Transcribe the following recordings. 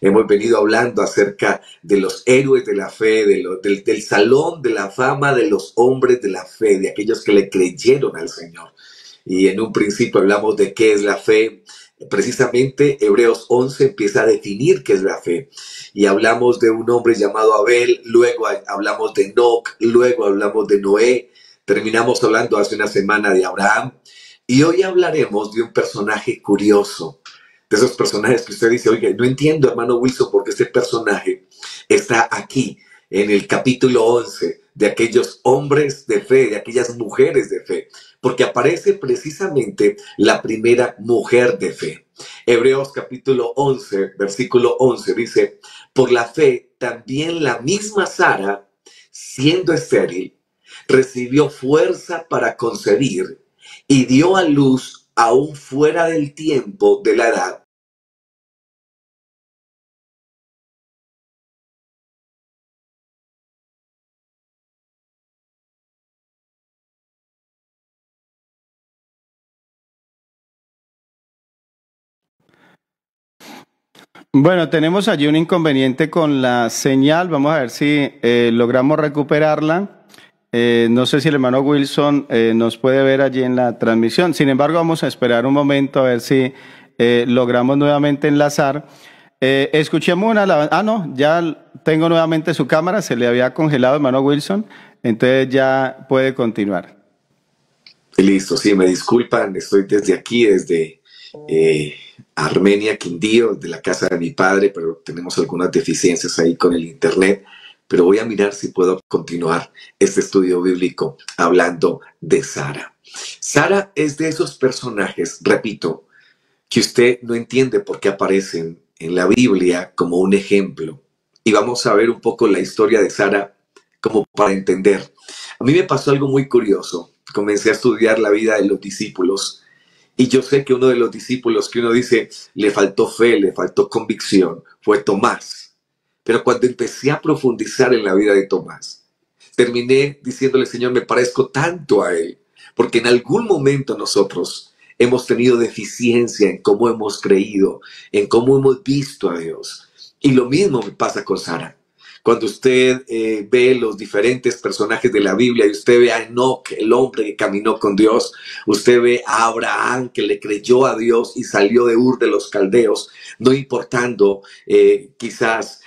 Hemos venido hablando acerca de los héroes de la fe, del salón de la fama de los hombres de la fe, de aquellos que le creyeron al Señor. Y en un principio hablamos de qué es la fe. Precisamente Hebreos 11 empieza a definir qué es la fe. Y hablamos de un hombre llamado Abel, luego hablamos de Enoc, luego hablamos de Noé, terminamos hablando hace una semana de Abraham. Y hoy hablaremos de un personaje curioso, de esos personajes que usted dice, oye, no entiendo, hermano Wilson, porque este personaje está aquí, en el capítulo 11, de aquellos hombres de fe, de aquellas mujeres de fe, porque aparece precisamente la primera mujer de fe. Hebreos capítulo 11, versículo 11 dice, por la fe también la misma Sara, siendo estéril, recibió fuerza para concebir y dio a luz aún fuera del tiempo de la edad. Bueno, tenemos allí un inconveniente con la señal. Vamos a ver si logramos recuperarla. No sé si el hermano Wilson nos puede ver allí en la transmisión. Sin embargo, vamos a esperar un momento a ver si logramos nuevamente enlazar. Escuchemos una alabanza. Ah, no, ya tengo nuevamente su cámara. Se le había congelado, hermano Wilson. Entonces ya puede continuar. Listo, sí, me disculpan, estoy desde aquí, desde Armenia, Quindío, de la casa de mi padre, pero tenemos algunas deficiencias ahí con el internet. Pero voy a mirar si puedo continuar este estudio bíblico hablando de Sara. Sara es de esos personajes, repito, que usted no entiende por qué aparecen en la Biblia como un ejemplo. Y vamos a ver un poco la historia de Sara como para entender. A mí me pasó algo muy curioso. Comencé a estudiar la vida de los discípulos y yo sé que uno de los discípulos que uno dice le faltó fe, le faltó convicción, fue Tomás. Pero cuando empecé a profundizar en la vida de Tomás, terminé diciéndole, Señor, me parezco tanto a él, porque en algún momento nosotros hemos tenido deficiencia en cómo hemos creído, en cómo hemos visto a Dios. Y lo mismo me pasa con Sara. Cuando usted ve los diferentes personajes de la Biblia y usted ve a Enoc, el hombre que caminó con Dios, usted ve a Abraham que le creyó a Dios y salió de Ur de los Caldeos, no importando quizás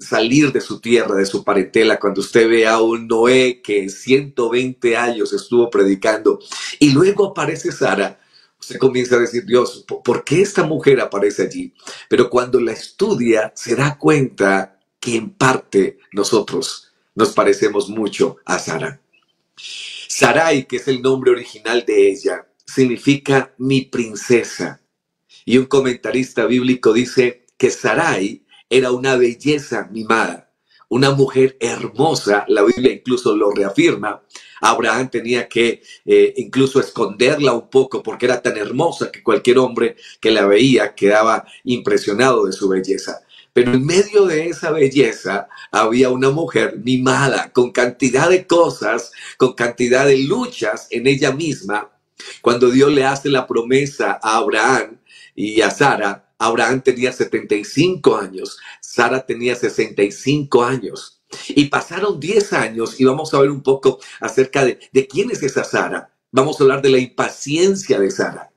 salir de su tierra, de su parentela, cuando usted ve a un Noé que 120 años estuvo predicando y luego aparece Sara. Usted comienza a decir, Dios, ¿por qué esta mujer aparece allí? Pero cuando la estudia, se da cuenta que en parte nosotros nos parecemos mucho a Sara. Sarai, que es el nombre original de ella, significa mi princesa. Y un comentarista bíblico dice que Sarai era una belleza mimada, una mujer hermosa. La Biblia incluso lo reafirma. Abraham tenía que incluso esconderla un poco porque era tan hermosa que cualquier hombre que la veía quedaba impresionado de su belleza. Pero en medio de esa belleza había una mujer mimada, con cantidad de cosas, con cantidad de luchas en ella misma. Cuando Dios le hace la promesa a Abraham y a Sara, Abraham tenía 75 años, Sara tenía 65 años. Y pasaron 10 años y vamos a ver un poco acerca de quién es esa Sara. Vamos a hablar de la impaciencia de Sara.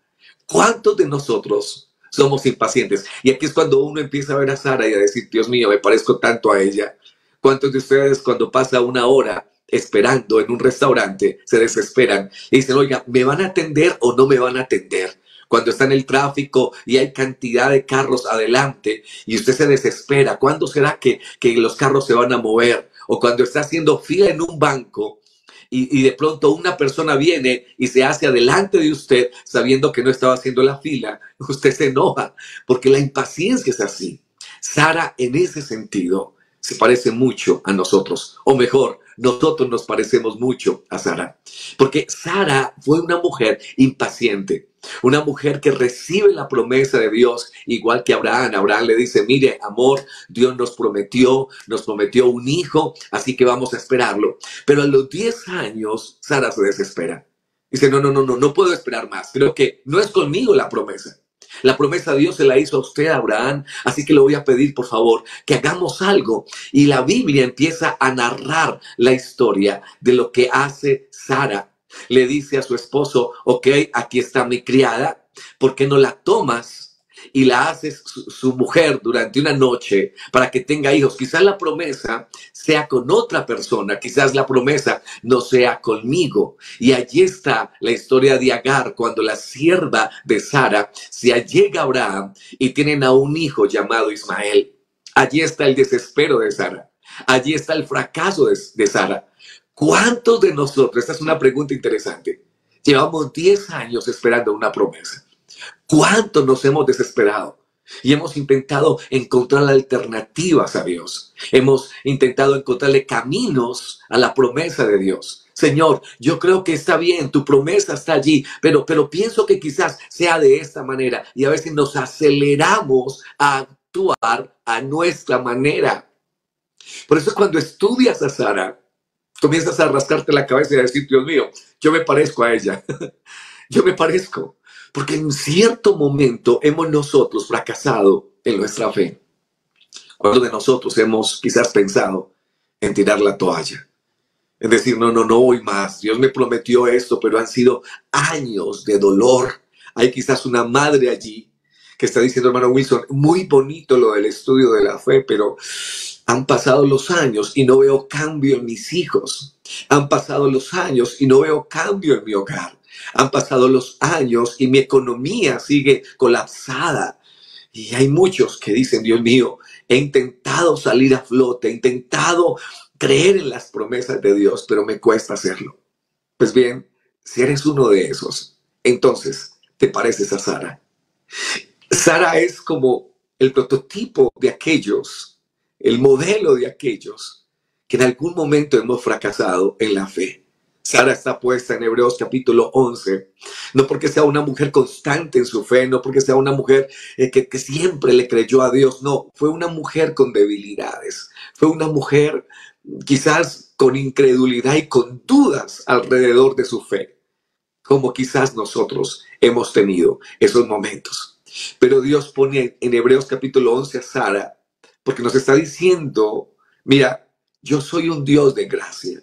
¿Cuántos de nosotros somos impacientes? Y aquí es cuando uno empieza a ver a Sara y a decir, Dios mío, me parezco tanto a ella. ¿Cuántos de ustedes cuando pasa una hora esperando en un restaurante se desesperan y dicen, oiga, ¿me van a atender o no me van a atender? Cuando está en el tráfico y hay cantidad de carros adelante y usted se desespera, ¿cuándo será que los carros se van a mover? O cuando está haciendo fila en un banco y de pronto una persona viene y se hace adelante de usted sabiendo que no estaba haciendo la fila, usted se enoja porque la impaciencia es así. Sara en ese sentido se parece mucho a nosotros, o mejor, nosotros nos parecemos mucho a Sara, porque Sara fue una mujer impaciente. Una mujer que recibe la promesa de Dios, igual que Abraham. Abraham le dice, mire, amor, Dios nos prometió un hijo, así que vamos a esperarlo. Pero a los 10 años, Sara se desespera. Dice, no puedo esperar más. Creo que no es conmigo la promesa. La promesa de Dios se la hizo a usted, a Abraham, así que le voy a pedir, por favor, que hagamos algo. Y la Biblia empieza a narrar la historia de lo que hace Sara. Le dice a su esposo, ok, aquí está mi criada, ¿por qué no la tomas y la haces su mujer durante una noche para que tenga hijos? Quizás la promesa sea con otra persona, quizás la promesa no sea conmigo. Y allí está la historia de Agar, cuando la sierva de Sara se allega a Abraham y tienen a un hijo llamado Ismael. Allí está el desespero de Sara. Allí está el fracaso de Sara. ¿Cuántos de nosotros, esta es una pregunta interesante, llevamos 10 años esperando una promesa? ¿Cuánto nos hemos desesperado? Y hemos intentado encontrar alternativas a Dios. Hemos intentado encontrarle caminos a la promesa de Dios. Señor, yo creo que está bien, tu promesa está allí, pero pienso que quizás sea de esta manera. Y a veces nos aceleramos a actuar a nuestra manera. Por eso cuando estudias a Sara, comienzas a rascarte la cabeza y a decir, Dios mío, yo me parezco a ella. Yo me parezco. Porque en cierto momento hemos nosotros fracasado en nuestra fe. Cuando de nosotros hemos quizás pensado en tirar la toalla. En decir, no voy más. Dios me prometió esto, pero han sido años de dolor. Hay quizás una madre allí que está diciendo, hermano Wilson, muy bonito lo del estudio de la fe, pero han pasado los años y no veo cambio en mis hijos. Han pasado los años y no veo cambio en mi hogar. Han pasado los años y mi economía sigue colapsada. Y hay muchos que dicen, Dios mío, he intentado salir a flote, he intentado creer en las promesas de Dios, pero me cuesta hacerlo. Pues bien, si eres uno de esos, entonces te pareces a Sara. Sara es como el prototipo de aquellos, el modelo de aquellos que en algún momento hemos fracasado en la fe. Sara está puesta en Hebreos capítulo 11, no porque sea una mujer constante en su fe, no porque sea una mujer que siempre le creyó a Dios, no, fue una mujer con debilidades, fue una mujer quizás con incredulidad y con dudas alrededor de su fe, como quizás nosotros hemos tenido esos momentos. Pero Dios pone en Hebreos capítulo 11 a Sara, porque nos está diciendo, mira, yo soy un Dios de gracia.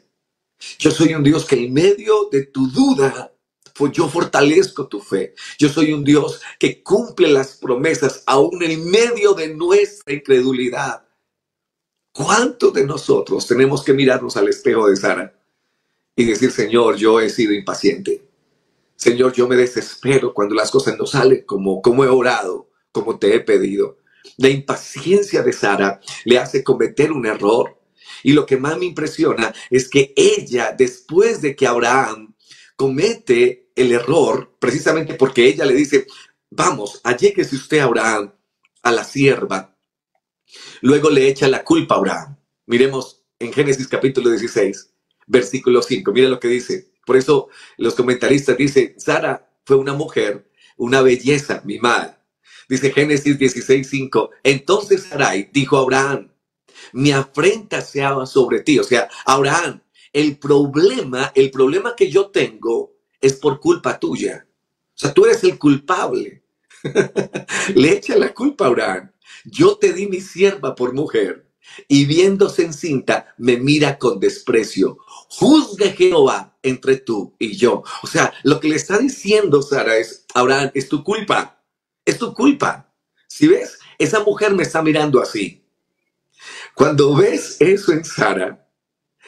Yo soy un Dios que en medio de tu duda, pues yo fortalezco tu fe. Yo soy un Dios que cumple las promesas aún en medio de nuestra incredulidad. ¿Cuántos de nosotros tenemos que mirarnos al espejo de Sara y decir, Señor, yo he sido impaciente? Señor, yo me desespero cuando las cosas no salen como he orado, como te he pedido. La impaciencia de Sara le hace cometer un error. Y lo que más me impresiona es que ella, después de que Abraham comete el error, precisamente porque ella le dice, vamos, alléguese usted a Abraham, a la sierva. Luego le echa la culpa a Abraham. Miremos en Génesis capítulo 16, versículo 5. Mira lo que dice. Por eso los comentaristas dicen, Sara fue una mujer, una belleza mimada. Dice Génesis 16, 5. Entonces Sarai dijo a Abraham, mi afrenta sea sobre ti. O sea, Abraham, el problema que yo tengo es por culpa tuya. O sea, tú eres el culpable. Le echa la culpa a Abraham. Yo te di mi sierva por mujer y viéndose encinta me mira con desprecio. Juzgue Jehová entre tú y yo. O sea, lo que le está diciendo Sara es, Abraham, es tu culpa. Es tu culpa. Si ves, esa mujer me está mirando así. Cuando ves eso en Sara,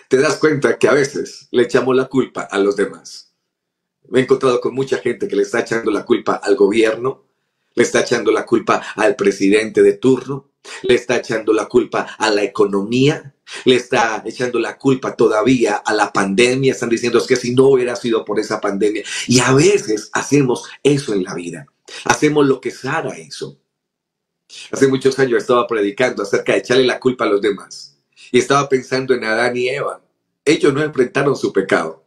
te das cuenta que a veces le echamos la culpa a los demás. Me he encontrado con mucha gente que le está echando la culpa al gobierno, le está echando la culpa al presidente de turno, le está echando la culpa a la economía, le está echando la culpa todavía a la pandemia. Están diciendo es que si no hubiera sido por esa pandemia. Y a veces hacemos eso en la vida. Hacemos lo que Sara hizo. Hace muchos años estaba predicando acerca de echarle la culpa a los demás. Y estaba pensando en Adán y Eva. Ellos no enfrentaron su pecado.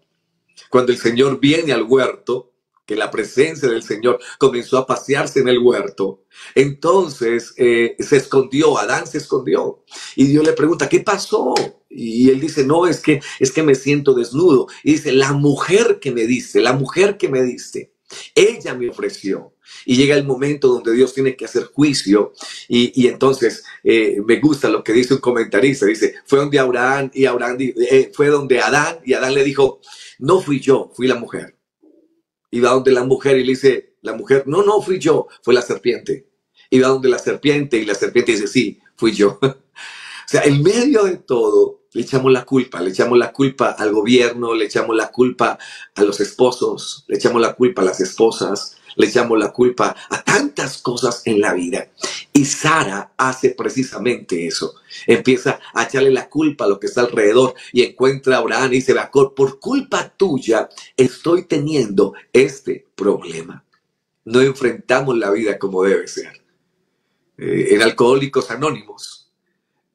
Cuando el Señor viene al huerto, que la presencia del Señor comenzó a pasearse en el huerto, entonces se escondió, Adán se escondió. Y Dios le pregunta, ¿qué pasó? Y él dice, no, es que me siento desnudo. Y dice, la mujer que me diste. Ella me ofreció. Y llega el momento donde Dios tiene que hacer juicio. Y entonces me gusta lo que dice un comentarista. Dice, fue donde Abraham y Abraham, fue donde Adán, y Adán le dijo, no fui yo, fui la mujer. Y va donde la mujer y le dice, la mujer, no, no fui yo, fue la serpiente. Y va donde la serpiente y la serpiente dice, sí, fui yo. O sea, en medio de todo, le echamos la culpa al gobierno, le echamos la culpa a los esposos, le echamos la culpa a las esposas, le echamos la culpa a tantas cosas en la vida. Y Sara hace precisamente eso. Empieza a echarle la culpa a lo que está alrededor y encuentra a Abraham y dice, por culpa tuya estoy teniendo este problema. No enfrentamos la vida como debe ser. En Alcohólicos Anónimos,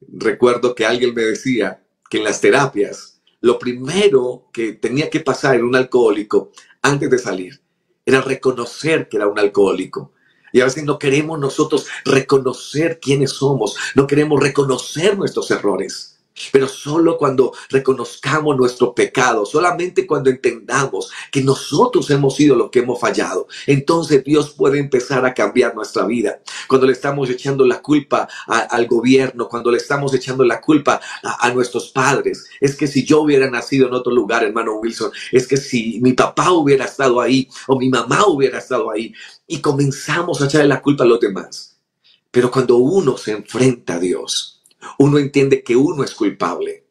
recuerdo que alguien me decía que en las terapias lo primero que tenía que pasar en un alcohólico antes de salir era reconocer que era un alcohólico. Y a veces no queremos nosotros reconocer quiénes somos, no queremos reconocer nuestros errores. Pero solo cuando reconozcamos nuestro pecado, solamente cuando entendamos que nosotros hemos sido los que hemos fallado, entonces Dios puede empezar a cambiar nuestra vida. Cuando le estamos echando la culpa al gobierno, cuando le estamos echando la culpa a nuestros padres, es que si yo hubiera nacido en otro lugar, hermano Wilson, es que si mi papá hubiera estado ahí o mi mamá hubiera estado ahí, y comenzamos a echarle la culpa a los demás. Pero cuando uno se enfrenta a Dios, uno entiende que uno es culpable,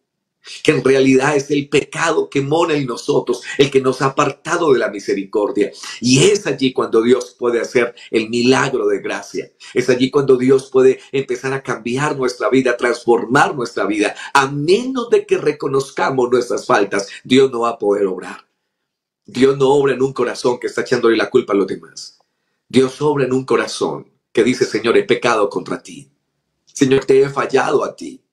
que en realidad es el pecado que mora en nosotros, el que nos ha apartado de la misericordia. Y es allí cuando Dios puede hacer el milagro de gracia. Es allí cuando Dios puede empezar a cambiar nuestra vida, transformar nuestra vida. A menos de que reconozcamos nuestras faltas, Dios no va a poder obrar. Dios no obra en un corazón que está echándole la culpa a los demás. Dios obra en un corazón que dice, Señor, he pecado contra ti. Señor, te he fallado a ti.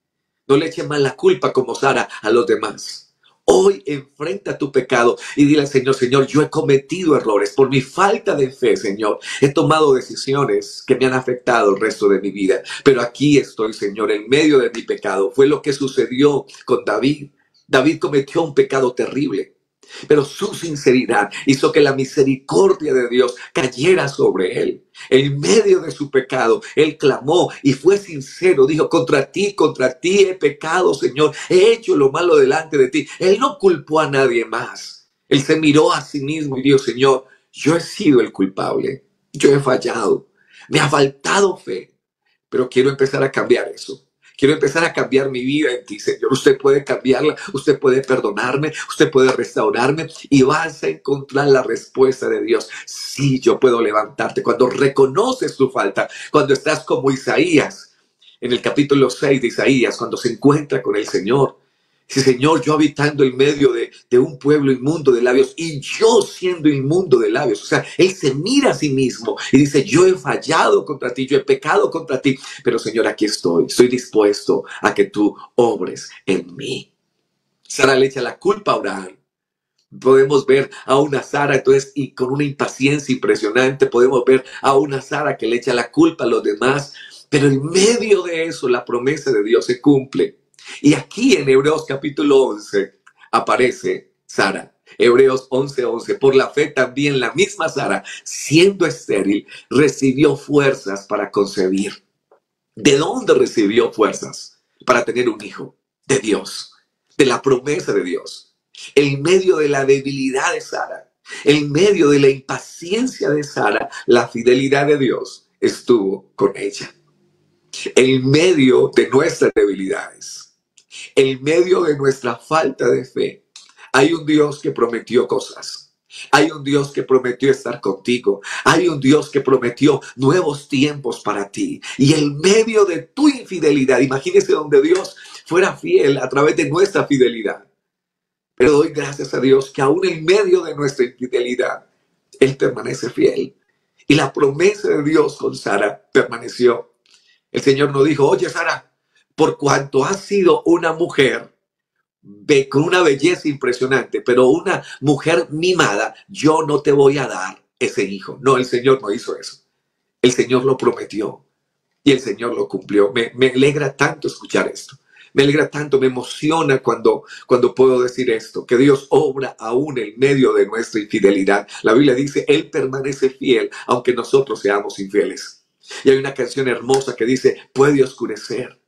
No le eches más la culpa como Sara a los demás. Hoy enfrenta tu pecado y dile al Señor, Señor, yo he cometido errores por mi falta de fe, Señor. He tomado decisiones que me han afectado el resto de mi vida. Pero aquí estoy, Señor, en medio de mi pecado. Fue lo que sucedió con David. David cometió un pecado terrible. Pero su sinceridad hizo que la misericordia de Dios cayera sobre él. En medio de su pecado, él clamó y fue sincero. Dijo, contra ti he pecado, Señor. He hecho lo malo delante de ti. Él no culpó a nadie más. Él se miró a sí mismo y dijo, Señor, yo he sido el culpable. Yo he fallado. Me ha faltado fe. Pero quiero empezar a cambiar eso. Quiero empezar a cambiar mi vida en ti, Señor. Usted puede cambiarla, usted puede perdonarme, usted puede restaurarme y vas a encontrar la respuesta de Dios. Sí, yo puedo levantarte. Cuando reconoces tu falta, cuando estás como Isaías, en el capítulo 6 de Isaías, cuando se encuentra con el Señor. Sí, Señor, yo habitando en medio de un pueblo inmundo de labios y yo siendo inmundo de labios. O sea, él se mira a sí mismo y dice, yo he fallado contra ti, yo he pecado contra ti. Pero Señor, aquí estoy dispuesto a que tú obres en mí. Sara le echa la culpa a Abraham. Podemos ver a una Sara entonces y con una impaciencia impresionante. Podemos ver a una Sara que le echa la culpa a los demás. Pero en medio de eso la promesa de Dios se cumple. Y aquí en Hebreos capítulo 11 aparece Sara. Hebreos 11:11. Por la fe también la misma Sara, siendo estéril, recibió fuerzas para concebir. ¿De dónde recibió fuerzas? Para tener un hijo. De Dios. De la promesa de Dios. En medio de la debilidad de Sara, en medio de la impaciencia de Sara, la fidelidad de Dios estuvo con ella. En medio de nuestras debilidades, en medio de nuestra falta de fe, hay un Dios que prometió cosas. Hay un Dios que prometió estar contigo. Hay un Dios que prometió nuevos tiempos para ti. Y en medio de tu infidelidad, imagínese donde Dios fuera fiel a través de nuestra fidelidad. Pero doy gracias a Dios que aún en medio de nuestra infidelidad, Él permanece fiel. Y la promesa de Dios con Sara permaneció. El Señor nos dijo, oye Sara, por cuanto has sido una mujer con una belleza impresionante, pero una mujer mimada, yo no te voy a dar ese hijo. No, el Señor no hizo eso. El Señor lo prometió y el Señor lo cumplió. Me alegra tanto escuchar esto. Me alegra tanto, me emociona cuando puedo decir esto, que Dios obra aún en medio de nuestra infidelidad. La Biblia dice, Él permanece fiel, aunque nosotros seamos infieles. Y hay una canción hermosa que dice, puede oscurecer.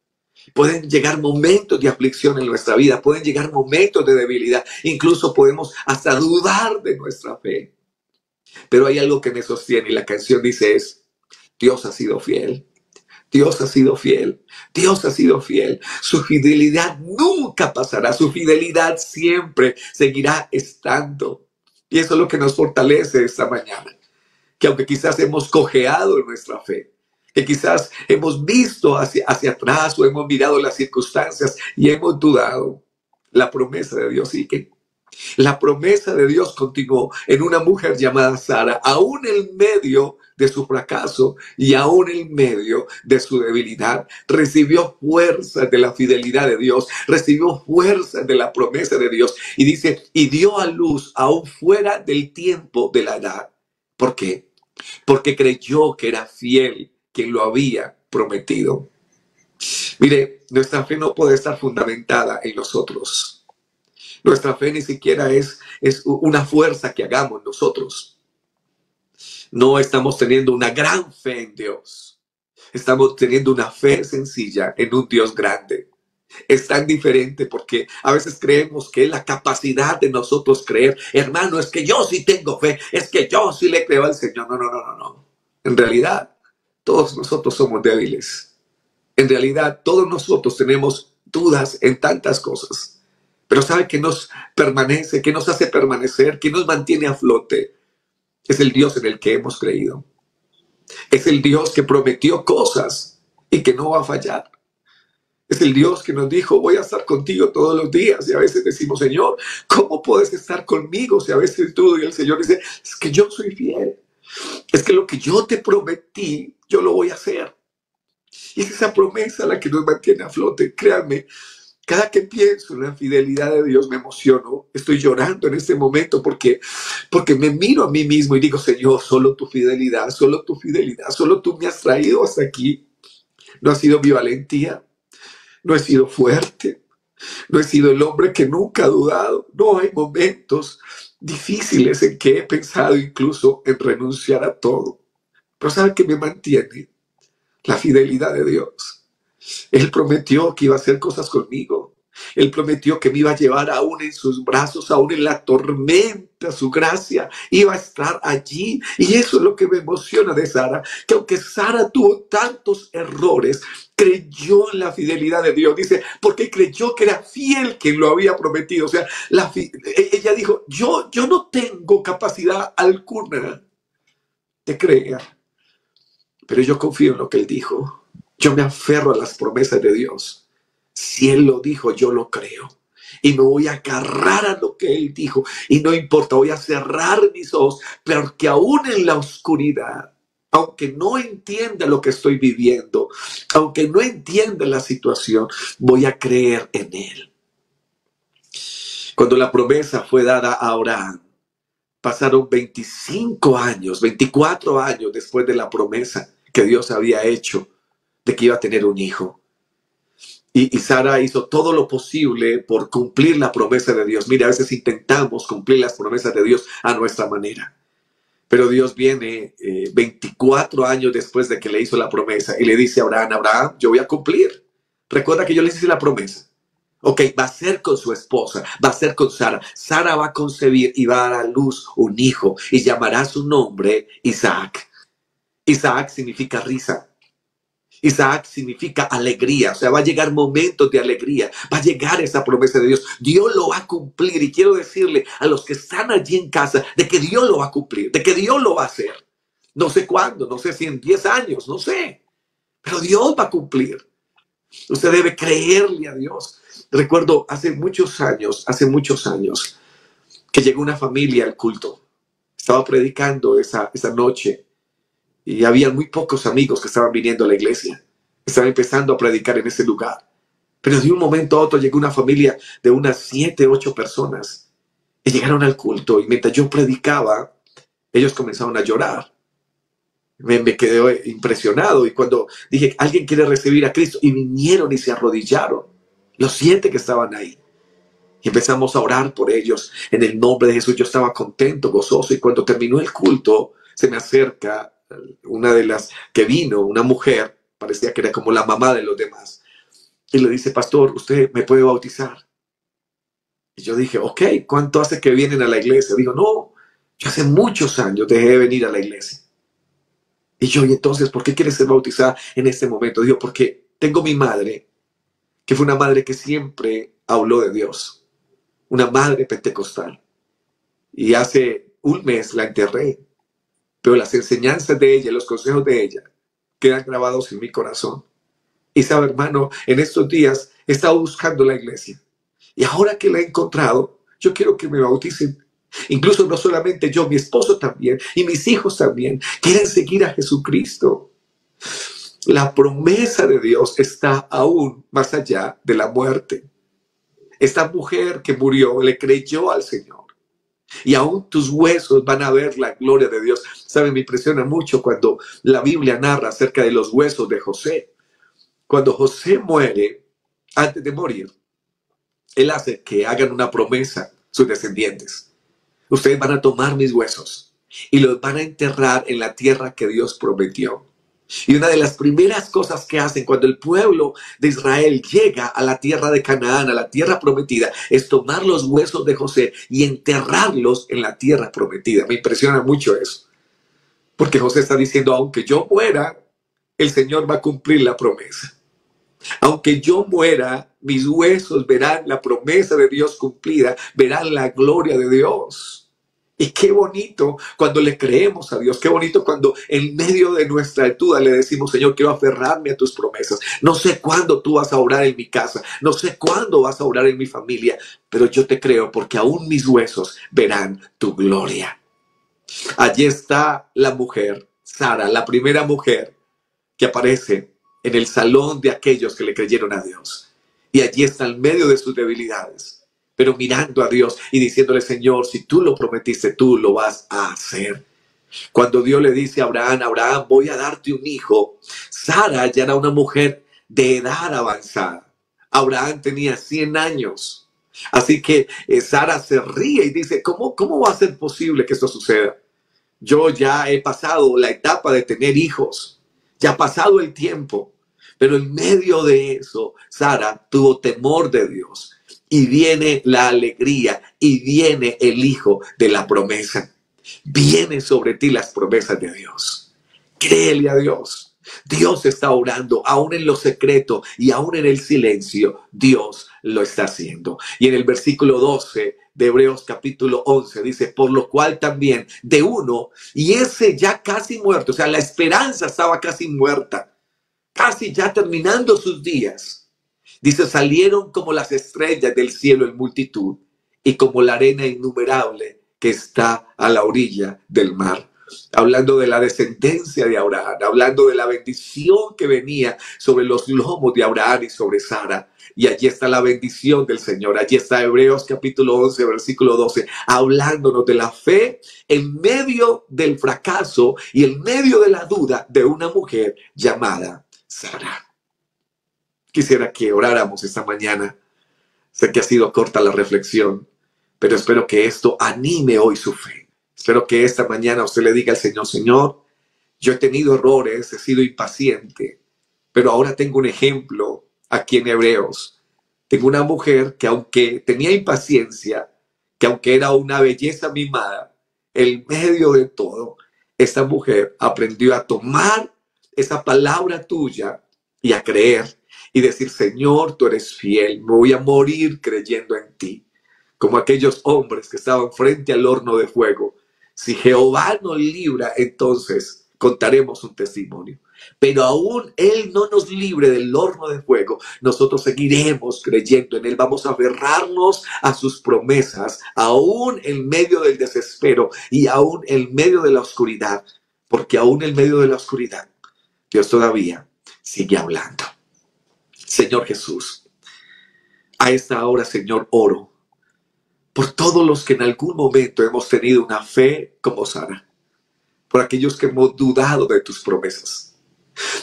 Pueden llegar momentos de aflicción en nuestra vida, pueden llegar momentos de debilidad, incluso podemos hasta dudar de nuestra fe. Pero hay algo que me sostiene y la canción dice es, Dios ha sido fiel. Dios ha sido fiel, Dios ha sido fiel. Su fidelidad nunca pasará, su fidelidad siempre seguirá estando. Y eso es lo que nos fortalece esta mañana. Que aunque quizás hemos cojeado en nuestra fe, que quizás hemos visto hacia atrás o hemos mirado las circunstancias y hemos dudado, la promesa de Dios sigue. La promesa de Dios continuó en una mujer llamada Sara, aún en medio de su fracaso y aún en medio de su debilidad. Recibió fuerzas de la fidelidad de Dios, recibió fuerzas de la promesa de Dios. Y dice, y dio a luz aún fuera del tiempo de la edad. ¿Por qué? Porque creyó que era fiel quien lo había prometido. Mire, nuestra fe no puede estar fundamentada en nosotros. Nuestra fe ni siquiera es una fuerza que hagamos nosotros. No estamos teniendo una gran fe en Dios. Estamos teniendo una fe sencilla en un Dios grande. Es tan diferente porque a veces creemos que es la capacidad de nosotros creer. Hermano, es que yo sí tengo fe. Es que yo sí le creo al Señor. No. En realidad, todos nosotros somos débiles. En realidad, todos nosotros tenemos dudas en tantas cosas. Pero ¿sabe qué nos permanece, qué nos hace permanecer, qué nos mantiene a flote? Es el Dios en el que hemos creído. Es el Dios que prometió cosas y que no va a fallar. Es el Dios que nos dijo, voy a estar contigo todos los días. Y a veces decimos, Señor, ¿cómo puedes estar conmigo? Si a veces dudo y el Señor dice, es que yo soy fiel. Es que lo que yo te prometí, yo lo voy a hacer. Y es esa promesa la que nos mantiene a flote. Créanme, cada que pienso en la fidelidad de Dios me emociono. Estoy llorando en este momento porque me miro a mí mismo y digo, Señor, solo tu fidelidad, solo tú me has traído hasta aquí. No ha sido mi valentía, no he sido fuerte, no he sido el hombre que nunca ha dudado. No, hay momentos difíciles en que he pensado incluso en renunciar a todo. Pero ¿sabe qué me mantiene? La fidelidad de Dios. Él prometió que iba a hacer cosas conmigo. Él prometió que me iba a llevar aún en sus brazos, aún en la tormenta, su gracia iba a estar allí. Y eso es lo que me emociona de Sara, que aunque Sara tuvo tantos errores, creyó en la fidelidad de Dios. Dice, porque creyó que era fiel quien lo había prometido. O sea, ella dijo, yo no tengo capacidad alguna de creer, pero yo confío en lo que él dijo. Yo me aferro a las promesas de Dios. Si Él lo dijo, yo lo creo. Y me voy a agarrar a lo que Él dijo. Y no importa, voy a cerrar mis ojos. Porque aún en la oscuridad, aunque no entienda lo que estoy viviendo, aunque no entienda la situación, voy a creer en Él. Cuando la promesa fue dada a Abraham, pasaron 25 años, 24 años después de la promesa que Dios había hecho de que iba a tener un hijo. Y Sara hizo todo lo posible por cumplir la promesa de Dios. Mira, a veces intentamos cumplir las promesas de Dios a nuestra manera. Pero Dios viene 24 años después de que le hizo la promesa y le dice a Abraham, Abraham, yo voy a cumplir. Recuerda que yo le hice la promesa. Ok, va a ser con su esposa, va a ser con Sara. Sara va a concebir y va a dar a luz un hijo y llamará su nombre Isaac. Isaac significa risa. Isaac significa alegría, o sea, va a llegar momentos de alegría, va a llegar esa promesa de Dios. Dios lo va a cumplir y quiero decirle a los que están allí en casa de que Dios lo va a cumplir, de que Dios lo va a hacer. No sé cuándo, no sé si en 10 años, no sé, pero Dios va a cumplir. Usted debe creerle a Dios. Recuerdo hace muchos años, que llegó una familia al culto. Estaba predicando esa noche. Y había muy pocos amigos que estaban viniendo a la iglesia. Estaba empezando a predicar en ese lugar. Pero de un momento a otro llegó una familia de unas 7, 8 personas. Y llegaron al culto. Y mientras yo predicaba, ellos comenzaron a llorar. Me quedé impresionado. Y cuando dije, alguien quiere recibir a Cristo. Y vinieron y se arrodillaron. los 7 que estaban ahí. Y empezamos a orar por ellos en el nombre de Jesús. Yo estaba contento, gozoso, y cuando terminó el culto, se me acerca una de las que vino, una mujer, parecía que era como la mamá de los demás, y le dice: pastor, ¿usted me puede bautizar? Y yo dije: ok, ¿cuánto hace que vienen a la iglesia? Dijo: no, yo hace muchos años dejé de venir a la iglesia. Y yo: y entonces, ¿por qué quiere ser bautizada en este momento? Dijo: porque tengo mi madre, que fue una madre que siempre habló de Dios, una madre pentecostal. Y hace un mes la enterré, pero las enseñanzas de ella, los consejos de ella, quedan grabados en mi corazón. Y sabe, hermano, en estos días he estado buscando la iglesia. Y ahora que la he encontrado, yo quiero que me bauticen. Incluso no solamente yo, mi esposo también, y mis hijos también, quieren seguir a Jesucristo. La promesa de Dios está aún más allá de la muerte. Esta mujer que murió le creyó al Señor. Y aún tus huesos van a ver la gloria de Dios. Saben, me impresiona mucho cuando la Biblia narra acerca de los huesos de José. Cuando José muere, antes de morir, él hace que hagan una promesa sus descendientes. Ustedes van a tomar mis huesos y los van a enterrar en la tierra que Dios prometió. Y una de las primeras cosas que hacen cuando el pueblo de Israel llega a la tierra de Canaán, a la tierra prometida, es tomar los huesos de José y enterrarlos en la tierra prometida. Me impresiona mucho eso. Porque José está diciendo: aunque yo muera, el Señor va a cumplir la promesa. Aunque yo muera, mis huesos verán la promesa de Dios cumplida, verán la gloria de Dios. Y qué bonito cuando le creemos a Dios, qué bonito cuando en medio de nuestra duda le decimos: Señor, quiero aferrarme a tus promesas. No sé cuándo tú vas a obrar en mi casa, no sé cuándo vas a obrar en mi familia, pero yo te creo porque aún mis huesos verán tu gloria. Allí está la mujer, Sara, la primera mujer que aparece en el salón de aquellos que le creyeron a Dios. Y allí está en medio de sus debilidades, pero mirando a Dios y diciéndole: Señor, si tú lo prometiste, tú lo vas a hacer. Cuando Dios le dice a Abraham: Abraham, voy a darte un hijo, Sara ya era una mujer de edad avanzada. Abraham tenía 100 años. Así que Sara se ríe y dice: ¿Cómo va a ser posible que esto suceda? Yo ya he pasado la etapa de tener hijos. Ya ha pasado el tiempo. Pero en medio de eso, Sara tuvo temor de Dios. Y viene la alegría y viene el hijo de la promesa. Viene sobre ti las promesas de Dios. Créele a Dios. Dios está orando, aún en lo secreto y aún en el silencio. Dios lo está haciendo. Y en el versículo 12 de Hebreos capítulo 11 dice: por lo cual también de uno, y ese ya casi muerto, o sea, la esperanza estaba casi muerta, casi ya terminando sus días. Dice: salieron como las estrellas del cielo en multitud y como la arena innumerable que está a la orilla del mar. Hablando de la descendencia de Abraham, hablando de la bendición que venía sobre los lomos de Abraham y sobre Sara. Y allí está la bendición del Señor. Allí está Hebreos capítulo 11, versículo 12, hablándonos de la fe en medio del fracaso y en medio de la duda de una mujer llamada Sara. Quisiera que oráramos esta mañana. Sé que ha sido corta la reflexión, pero espero que esto anime hoy su fe. Espero que esta mañana usted le diga al Señor: Señor, yo he tenido errores, he sido impaciente, pero ahora tengo un ejemplo aquí en Hebreos. Tengo una mujer que, aunque tenía impaciencia, que aunque era una belleza mimada, en medio de todo, esta mujer aprendió a tomar esa palabra tuya y a creer y decir: Señor, tú eres fiel, me voy a morir creyendo en ti. Como aquellos hombres que estaban frente al horno de fuego. Si Jehová nos libra, entonces contaremos un testimonio. Pero aún Él no nos libre del horno de fuego, nosotros seguiremos creyendo en Él. Vamos a aferrarnos a sus promesas, aún en medio del desespero y aún en medio de la oscuridad. Porque aún en medio de la oscuridad, Dios todavía sigue hablando. Señor Jesús, a esta hora, Señor, oro por todos los que en algún momento hemos tenido una fe como Sara, por aquellos que hemos dudado de tus promesas,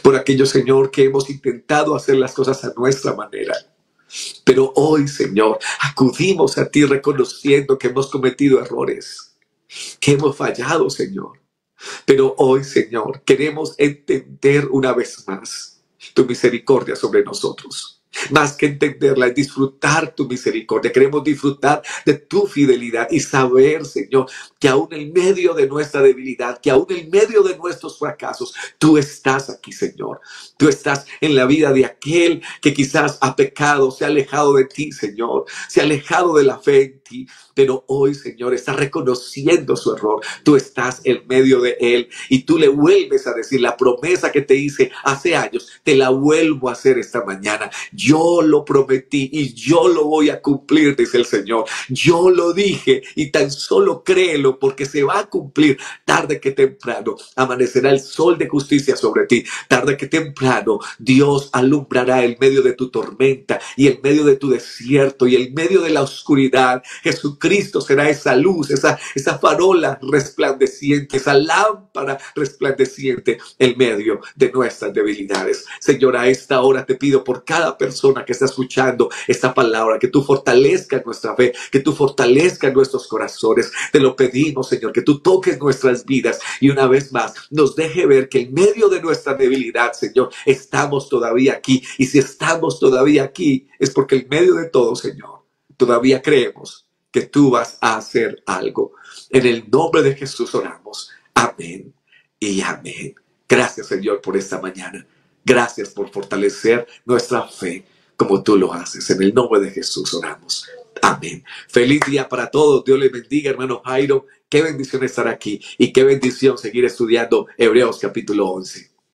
por aquellos, Señor, que hemos intentado hacer las cosas a nuestra manera. Pero hoy, Señor, acudimos a ti reconociendo que hemos cometido errores, que hemos fallado, Señor. Pero hoy, Señor, queremos entender una vez más tu misericordia sobre nosotros. Más que entenderla, es disfrutar tu misericordia. Queremos disfrutar de tu fidelidad y saber, Señor, que aún en medio de nuestra debilidad, que aún en medio de nuestros fracasos, tú estás aquí, Señor. Tú estás en la vida de aquel que quizás ha pecado, se ha alejado de ti, Señor. Se ha alejado de la fe en ti. Pero hoy, Señor, está reconociendo su error. Tú estás en medio de él y tú le vuelves a decir la promesa que te hice hace años. Te la vuelvo a hacer esta mañana. Yo lo prometí y yo lo voy a cumplir, dice el Señor. Yo lo dije y tan solo créelo porque se va a cumplir. Tarde que temprano amanecerá el sol de justicia sobre ti. Tarde que temprano Dios alumbrará en medio de tu tormenta y en medio de tu desierto y en medio de la oscuridad. Jesucristo será esa luz, esa farola resplandeciente, esa lámpara resplandeciente en medio de nuestras debilidades. Señor, a esta hora te pido por cada persona que está escuchando esta palabra, que tú fortalezcas nuestra fe, que tú fortalezcas nuestros corazones. Te lo pedimos, Señor, que tú toques nuestras vidas y una vez más nos deje ver que en medio de nuestra debilidad, Señor, estamos todavía aquí. Y si estamos todavía aquí, es porque en medio de todo, Señor, todavía creemos que tú vas a hacer algo. En el nombre de Jesús oramos. Amén y amén. Gracias, Señor, por esta mañana. Gracias por fortalecer nuestra fe como tú lo haces. En el nombre de Jesús oramos. Amén. Feliz día para todos. Dios les bendiga, hermano Jairo. Qué bendición estar aquí y qué bendición seguir estudiando Hebreos capítulo 11.